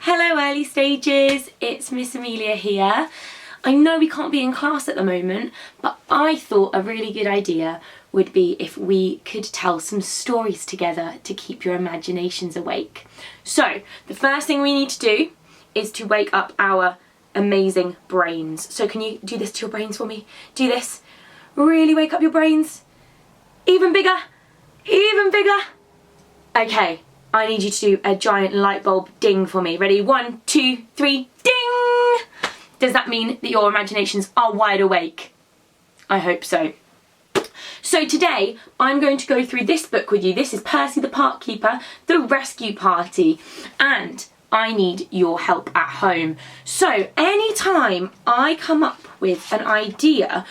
Hello early stages, it's Miss Amelia here. I know we can't be in class at the moment, but I thought a really good idea would be if we could tell some stories together to keep your imaginations awake. So the first thing we need to do is to wake up our amazing brains. So can you do this to your brains for me? Do this. Really wake up your brains. Even bigger, even bigger. Okay. I need you to do a giant light bulb ding for me. Ready? 1, 2, 3, ding! Does that mean that your imaginations are wide awake? I hope so. So today, I'm going to go through this book with you. This is Percy the Park Keeper, The Rescue Party. And I need your help at home. So anytime I come up with an idea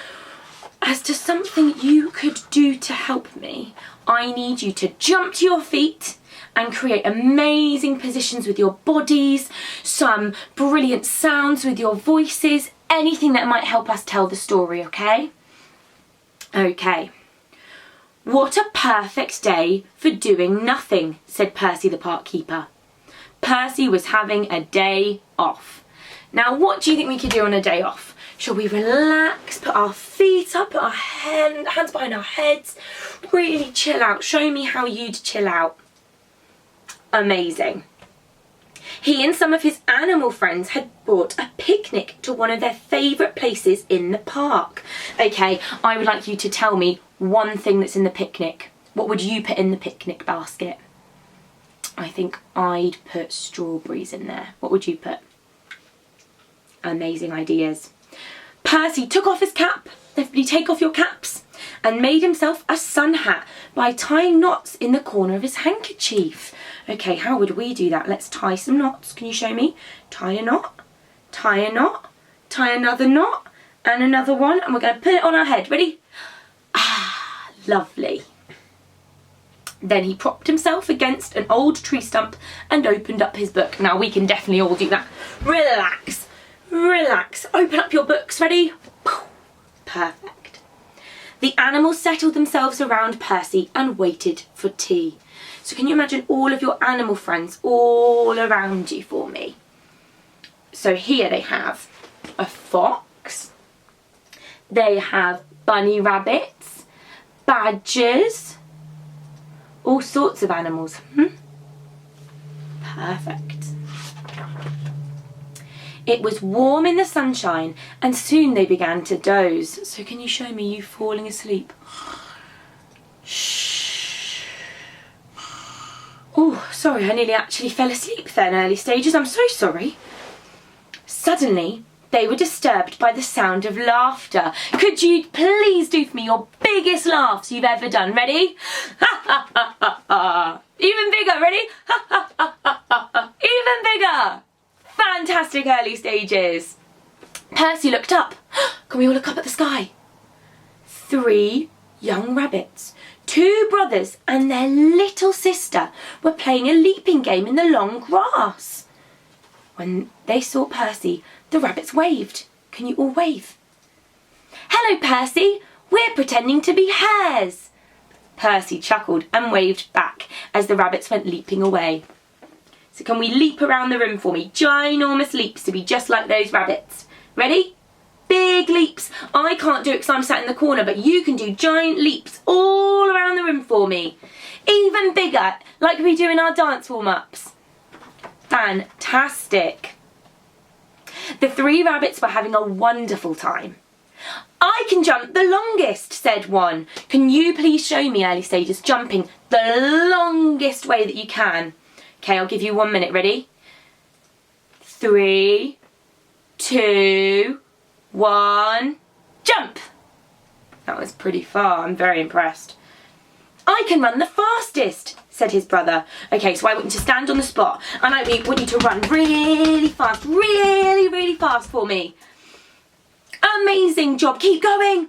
as to something you could do to help me, I need you to jump to your feet and create amazing positions with your bodies, some brilliant sounds with your voices, anything that might help us tell the story, okay? Okay. What a perfect day for doing nothing, said Percy the Park Keeper. Percy was having a day off. Now, what do you think we could do on a day off? Shall we relax, put our feet up, put our hands behind our heads, really chill out? Show me how you'd chill out. Amazing. He and some of his animal friends had brought a picnic to one of their favourite places in the park. Okay, I would like you to tell me one thing that's in the picnic. What would you put in the picnic basket? I think I'd put strawberries in there. What would you put? Amazing ideas. Percy took off his cap. Everybody take off your caps. And made himself a sun hat by tying knots in the corner of his handkerchief. Okay, how would we do that? Let's tie some knots. Can you show me? Tie a knot, tie another knot, and another one, and we're going to put it on our head. Ready? Ah, lovely. Then he propped himself against an old tree stump and opened up his book. Now, we can definitely all do that. Relax, relax. Open up your books. Ready? Perfect. The animals settled themselves around Percy and waited for tea. So can you imagine all of your animal friends all around you for me? So here they have a fox, they have bunny rabbits, badgers, all sorts of animals. Perfect. It was warm in the sunshine and soon they began to doze. So can you show me you falling asleep? Shh. Oh, sorry, I nearly actually fell asleep then, early stages. I'm so sorry. Suddenly, they were disturbed by the sound of laughter. Could you please do for me your biggest laughs you've ever done? Ready? Ha ha ha ha ha. Even bigger, ready? Ha ha ha ha ha. Even bigger. Fantastic early stages. Percy looked up. Can we all look up at the sky? 3 young rabbits, 2 brothers and their little sister were playing a leaping game in the long grass. When they saw Percy, the rabbits waved. Can you all wave? Hello, Percy. We're pretending to be hares. Percy chuckled and waved back as the rabbits went leaping away. So can we leap around the room for me? Ginormous leaps to be just like those rabbits. Ready? Big leaps. I can't do it because I'm sat in the corner, but you can do giant leaps all around the room for me. Even bigger, like we do in our dance warm-ups. Fantastic. The 3 rabbits were having a wonderful time. I can jump the longest, said one. Can you please show me, early stages, jumping the longest way that you can? Okay, I'll give you 1 minute. Ready? 3, 2, 1, jump! That was pretty far. I'm very impressed. I can run the fastest, said his brother. Okay, so I want you to stand on the spot and I want you to run really fast, really fast for me. Amazing job. Keep going.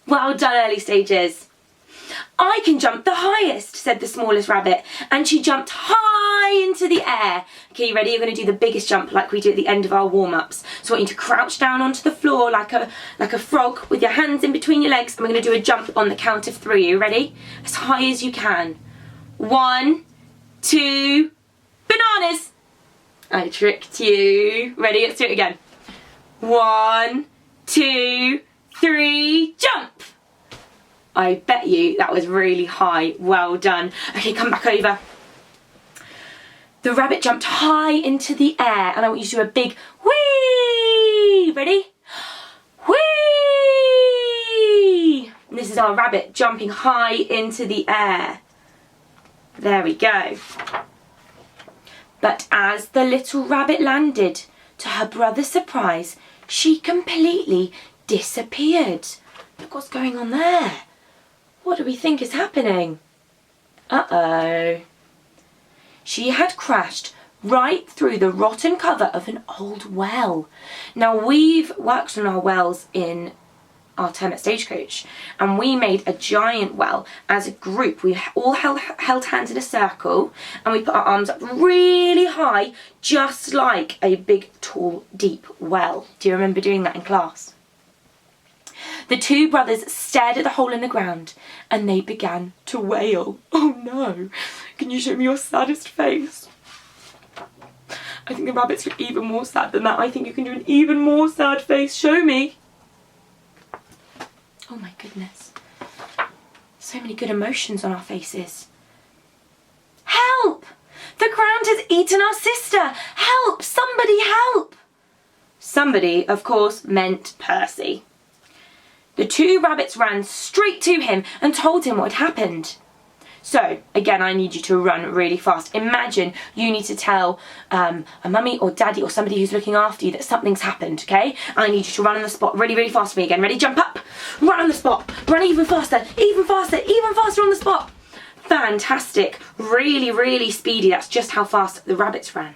Well done, early stages. I can jump the highest, said the smallest rabbit, and she jumped high into the air. Okay, you ready? You're going to do the biggest jump like we do at the end of our warm-ups. So I want you to crouch down onto the floor like a frog with your hands in between your legs, and we're going to do a jump on the count of 3. Are you ready? As high as you can. 1, 2, bananas. I tricked you. Ready? Let's do it again. 1, 2, 3, jump! I bet you that was really high. Well done. Okay, come back over. The rabbit jumped high into the air, and I want you to do a big whee! Ready? Whee! And this is our rabbit jumping high into the air. There we go. But as the little rabbit landed, to her brother's surprise, she completely disappeared. Look what's going on there. What do we think is happening? Uh-oh. She had crashed right through the rotten cover of an old well. Now, we've worked on our wells in our term at Stagecoach, and we made a giant well as a group. We all held hands in a circle, and we put our arms up really high, just like a big, tall, deep well. Do you remember doing that in class? The two brothers stared at the hole in the ground, and they began to wail. Oh no, can you show me your saddest face? I think the rabbits look even more sad than that. I think you can do an even more sad face. Show me. Oh my goodness. So many good emotions on our faces. Help! The ground has eaten our sister! Help! Somebody help! Somebody, of course, meant Percy. The two rabbits ran straight to him and told him what had happened. So, again, I need you to run really fast. Imagine you need to tell a mummy or daddy or somebody who's looking after you that something's happened, okay? I need you to run on the spot really, really fast for me again. Ready? Jump up. Run on the spot. Run even faster, even faster, even faster on the spot. Fantastic. Really, really speedy. That's just how fast the rabbits ran.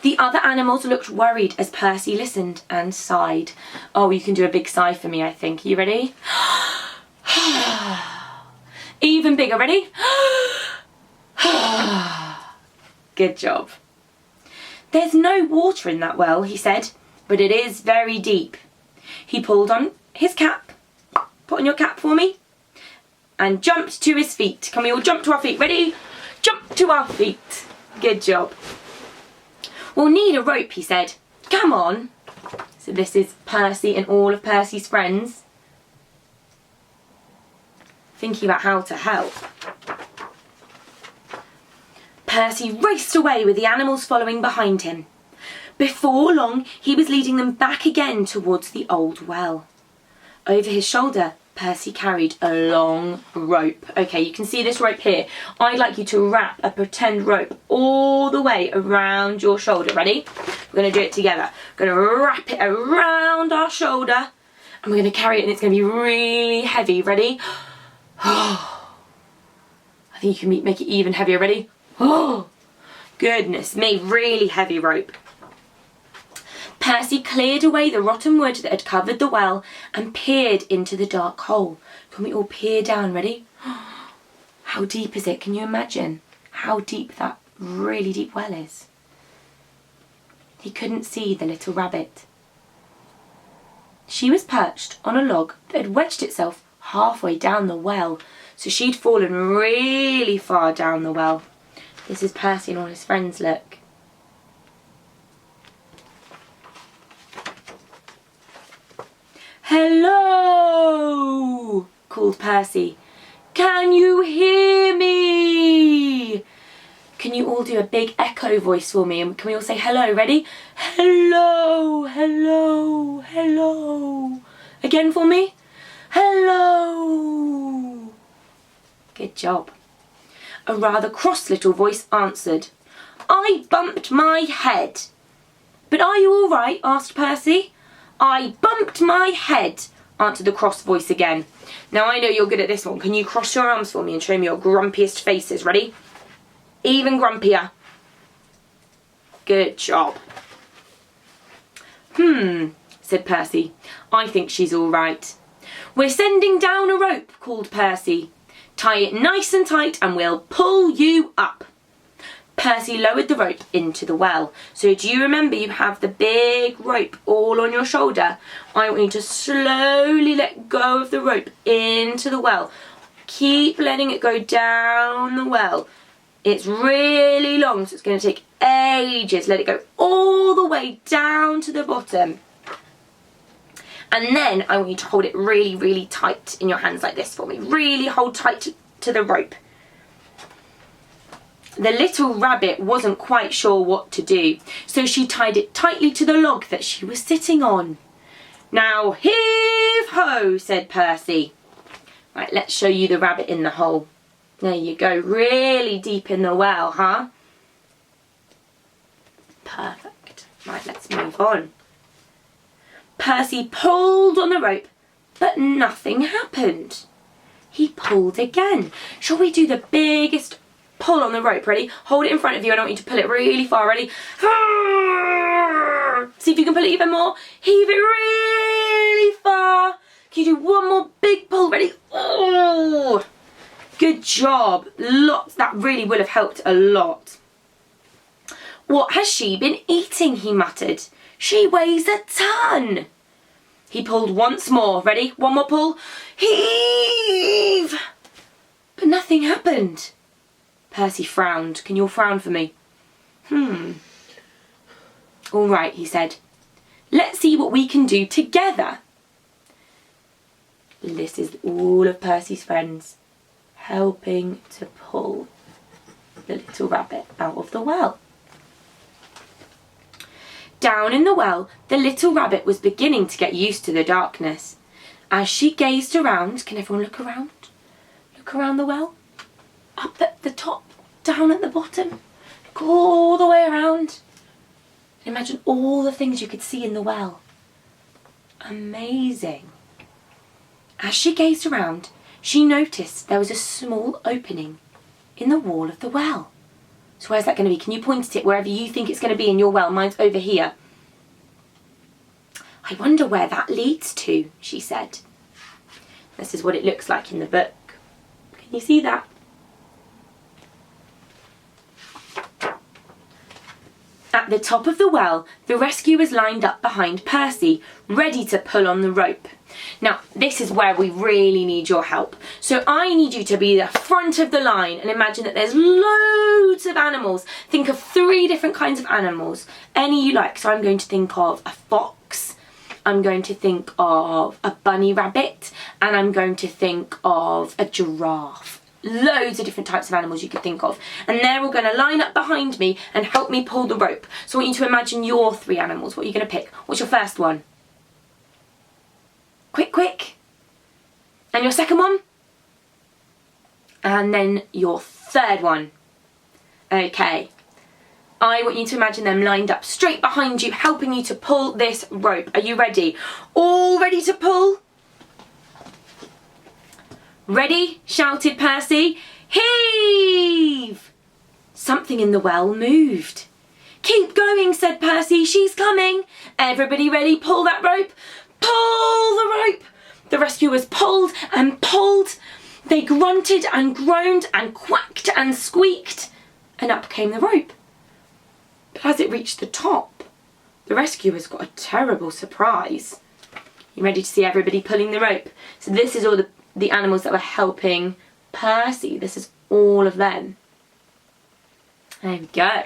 The other animals looked worried as Percy listened and sighed. Oh, you can do a big sigh for me, I think. Are you ready? Even bigger, ready? Good job. There's no water in that well, he said, but it is very deep. He pulled on his cap. Put on your cap for me. And jumped to his feet. Can we all jump to our feet? Ready? Jump to our feet. Good job. We'll need a rope, he said. Come on. So this is Percy and all of Percy's friends thinking about how to help. Percy raced away with the animals following behind him. Before long, he was leading them back again towards the old well. Over his shoulder, Percy carried a long rope. Okay, you can see this rope here. I'd like you to wrap a pretend rope all the way around your shoulder. Ready? We're going to do it together. We're going to wrap it around our shoulder, and we're going to carry it, and it's going to be really heavy. Ready? I think you can make it even heavier. Ready? Oh, goodness me, really heavy rope. Percy cleared away the rotten wood that had covered the well and peered into the dark hole. Can we all peer down? Ready? How deep is it? Can you imagine how deep that really deep well is? He couldn't see the little rabbit. She was perched on a log that had wedged itself halfway down the well, so she'd fallen really far down the well. This is Percy and all his friends, look. Hello, called Percy. Can you hear me? Can you all do a big echo voice for me? And can we all say hello? Ready? Hello, hello, hello. Again for me? Hello. Good job. A rather cross little voice answered. I bumped my head. But are you all right? Asked Percy. I bumped my head, answered the cross voice again. Now I know you're good at this one. Can you cross your arms for me and show me your grumpiest faces? Ready? Even grumpier. Good job. Said Percy. I think she's all right. We're sending down a rope, called Percy. Tie it nice and tight and we'll pull you up. Percy lowered the rope into the well. So do you remember you have the big rope all on your shoulder? I want you to slowly let go of the rope into the well. Keep letting it go down the well. It's really long, so it's going to take ages. Let it go all the way down to the bottom. And then I want you to hold it really, really tight in your hands like this for me. Really hold tight to the rope. The little rabbit wasn't quite sure what to do, so she tied it tightly to the log that she was sitting on. Now heave ho, said Percy. Right, let's show you the rabbit in the hole. There you go, really deep in the well, huh? Perfect. Right, let's move on. Percy pulled on the rope, but nothing happened. He pulled again. Shall we do the biggest pull on the rope? Ready? Hold it in front of you and I want you to pull it really far. Ready? See if you can pull it even more. Heave it really far. Can you do one more big pull? Ready? Oh, good job. Lots. That really will have helped a lot. What has she been eating? He muttered. She weighs a ton. He pulled once more. Ready? One more pull. Heave! But nothing happened. Percy frowned. Can you all frown for me? All right, he said. Let's see what we can do together. This is all of Percy's friends helping to pull the little rabbit out of the well. Down in the well, the little rabbit was beginning to get used to the darkness. As she gazed around, can everyone look around? Look around the well. Up at the top, down at the bottom, go all the way around. And imagine all the things you could see in the well. Amazing. As she gazed around, she noticed there was a small opening in the wall of the well. So where's that going to be? Can you point at it wherever you think it's going to be in your well? Mine's over here. I wonder where that leads to, she said. This is what it looks like in the book. Can you see that? At the top of the well, the rescuers lined up behind Percy, ready to pull on the rope. Now, this is where we really need your help. So I need you to be the front of the line and imagine that there's loads of animals. Think of 3 different kinds of animals, any you like. So I'm going to think of a fox, I'm going to think of a bunny rabbit, and I'm going to think of a giraffe. Loads of different types of animals you could think of. And they're all going to line up behind me and help me pull the rope. So I want you to imagine your 3 animals. What are you going to pick? What's your first one? Quick, quick. And your second one? And then your third one. Okay. I want you to imagine them lined up straight behind you, helping you to pull this rope. Are you ready? All ready to pull? Ready? Shouted Percy. Heave! Something in the well moved. Keep going, said Percy. She's coming. Everybody ready? Pull that rope. Pull the rope! The rescuers pulled and pulled. They grunted and groaned and quacked and squeaked, and up came the rope. But as it reached the top, the rescuers got a terrible surprise. You ready to see everybody pulling the rope? So this is all the animals that were helping Percy. This is all of them. There we go.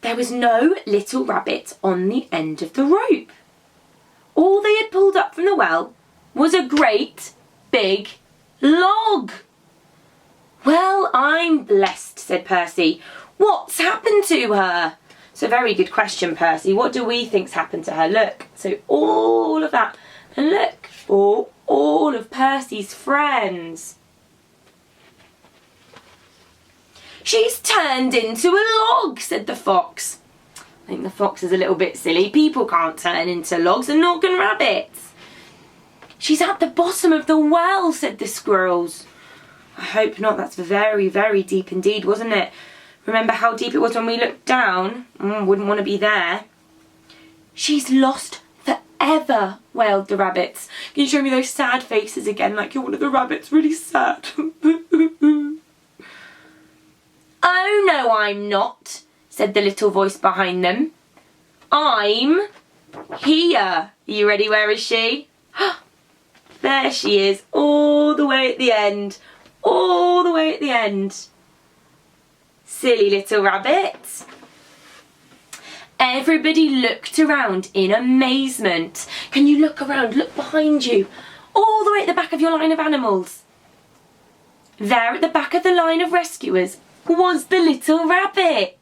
There was no little rabbit on the end of the rope. All they had pulled up from the well was a great big log. Well, I'm blessed, said Percy. What's happened to her? It's a very good question, Percy. What do we think's happened to her? Look, so all of that. And look, for all of Percy's friends. She's turned into a log, said the fox. I think the fox is a little bit silly. People can't turn into logs, and nor can rabbits. She's at the bottom of the well, said the squirrels. I hope not. That's very, very deep indeed, wasn't it? Remember how deep it was when we looked down? Wouldn't want to be there. She's lost forever, wailed the rabbits. Can you show me those sad faces again, like you're one of the rabbits, really sad? Oh, no, I'm not, said the little voice behind them. I'm here. Are you ready? Where is she? There she is, all the way at the end. all the way at the end. Silly little rabbit. Everybody looked around in amazement. Can you look around, look behind you, all the way at the back of your line of animals? There at the back of the line of rescuers was the little rabbit.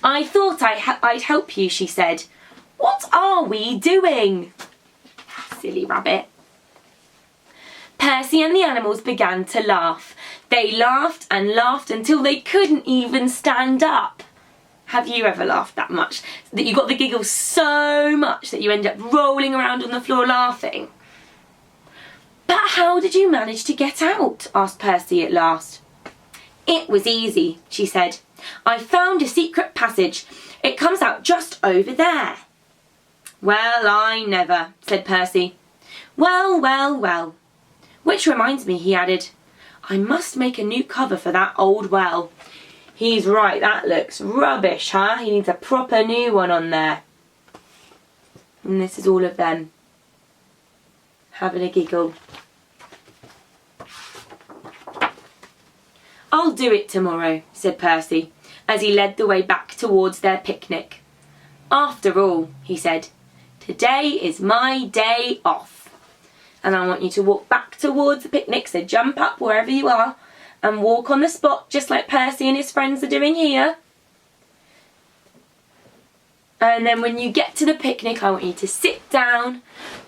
I thought I'd help you, she said. What are we doing? Silly rabbit. Percy and the animals began to laugh. They laughed and laughed until they couldn't even stand up. Have you ever laughed that much? That you got the giggles so much that you end up rolling around on the floor laughing? But how did you manage to get out? Asked Percy at last. It was easy, she said. I found a secret passage. It comes out just over there. Well, I never, said Percy. Well, well, well. Which reminds me, he added, I must make a new cover for that old well. He's right, that looks rubbish, huh? He needs a proper new one on there. And this is all of them having a giggle. I'll do it tomorrow, said Percy, as he led the way back towards their picnic. After all, he said, today is my day off. And I want you to walk back towards the picnic, so jump up wherever you are and walk on the spot just like Percy and his friends are doing here. And then when you get to the picnic, I want you to sit down,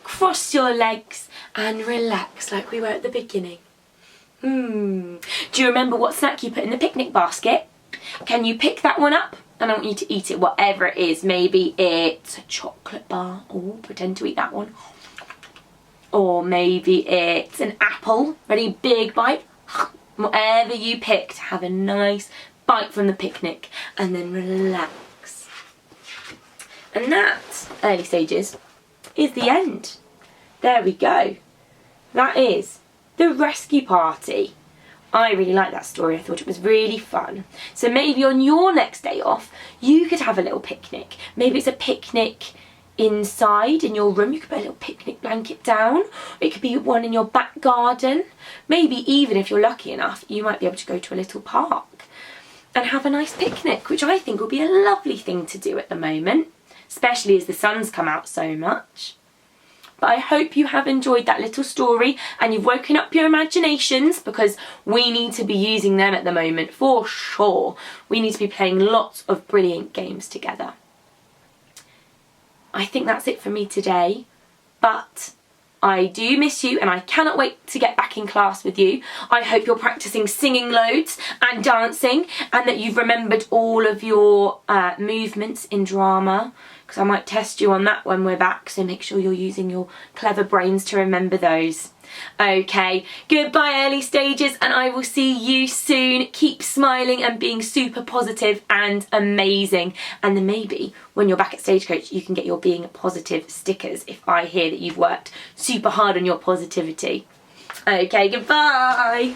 cross your legs and relax like we were at the beginning. Do you remember what snack you put in the picnic basket? Can you pick that one up? And I want you to eat it, whatever it is. Maybe it's a chocolate bar. Oh, pretend to eat that one. Or maybe it's an apple. Ready? Big bite. Whatever you picked, have a nice bite from the picnic and then relax. And that, early stages, is the end. There we go. That is the rescue party. I really liked that story. I thought it was really fun. So maybe on your next day off, you could have a little picnic. Maybe it's a picnic inside in your room. You could put a little picnic blanket down. It could be one in your back garden. Maybe even if you're lucky enough, you might be able to go to a little park and have a nice picnic, which I think would be a lovely thing to do at the moment, especially as the sun's come out so much. But I hope you have enjoyed that little story and you've woken up your imaginations, because we need to be using them at the moment for sure. We need to be playing lots of brilliant games together. I think that's it for me today, but I do miss you and I cannot wait to get back in class with you. I hope you're practicing singing loads and dancing and that you've remembered all of your movements in drama, because I might test you on that when we're back, so make sure you're using your clever brains to remember those. Okay, goodbye early stages, and I will see you soon. Keep smiling and being super positive and amazing. And then maybe when you're back at Stagecoach, you can get your being positive stickers if I hear that you've worked super hard on your positivity. Okay, goodbye.